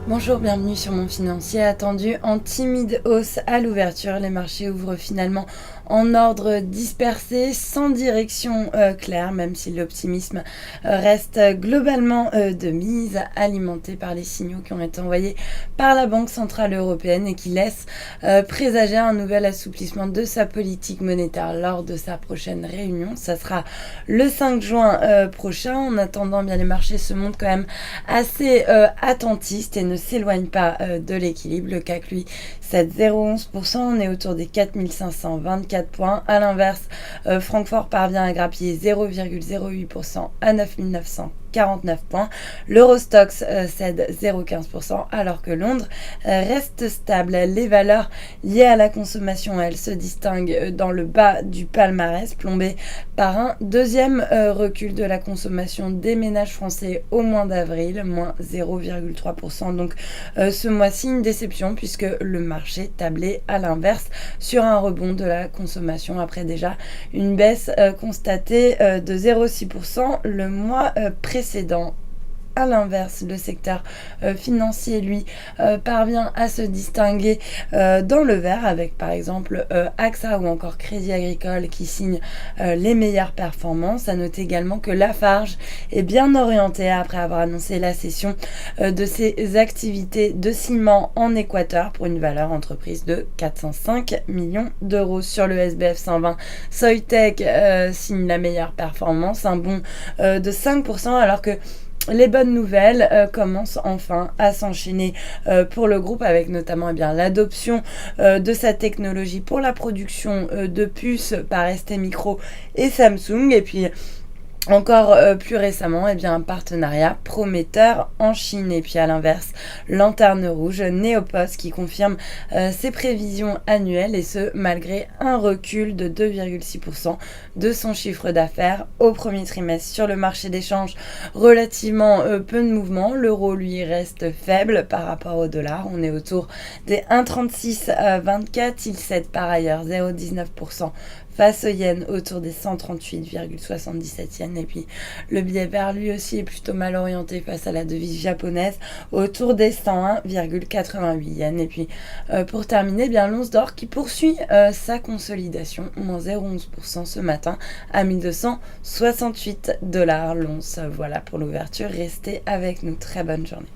Bonjour, bienvenue sur Mon Financier. Attendu en timide hausse à l'ouverture, les marchés ouvrent finalement en ordre dispersé, sans direction claire, même si l'optimisme reste globalement de mise, alimenté par les signaux qui ont été envoyés par la Banque Centrale Européenne et qui laissent présager un nouvel assouplissement de sa politique monétaire lors de sa prochaine réunion. Ça sera le 5 juin prochain. En attendant, bien les marchés se montrent quand même assez attentistes et ne s'éloigne pas de l'équilibre. Le CAC, lui, cède 0,11%. On est autour des 4524 points. À l'inverse, Francfort parvient à grappiller 0,08% à 9949 points. L'Eurostoxx cède 0,15% alors que Londres reste stable. Les valeurs liées à la consommation, elles se distinguent dans le bas du palmarès, plombé par un deuxième recul de la consommation des ménages français au mois d'avril, moins 0,3%. Donc ce mois-ci, une déception puisque le marché tablait à l'inverse sur un rebond de la consommation après déjà une baisse constatée de 0,6% le mois précédent. À l'inverse, le secteur financier, lui, parvient à se distinguer dans le vert avec, par exemple, AXA ou encore Crédit Agricole qui signent les meilleures performances. À noter également que Lafarge est bien orientée après avoir annoncé la cession de ses activités de ciment en Équateur pour une valeur entreprise de 405 millions d'euros. Sur le SBF 120, Soitec signe la meilleure performance, un bond de 5% alors que les bonnes nouvelles commencent enfin à s'enchaîner pour le groupe avec notamment l'adoption de sa technologie pour la production de puces par STMicro et Samsung. Et puis encore plus récemment, un partenariat prometteur en Chine. Et puis à l'inverse, Lanterne Rouge, Neopost qui confirme ses prévisions annuelles et ce malgré un recul de 2,6% de son chiffre d'affaires au premier trimestre. Sur le marché d'échange, relativement peu de mouvements. L'euro lui reste faible par rapport au dollar. On est autour des 1,3624. Il cède par ailleurs 0,19% face au yen autour des 138,77 yens. Et puis le billet vert lui aussi est plutôt mal orienté face à la devise japonaise autour des 101,88 yens. Et puis pour terminer, l'once d'or qui poursuit sa consolidation, moins 0,11% ce matin à 1268 $ l'once. Voilà pour l'ouverture, restez avec nous, très bonne journée.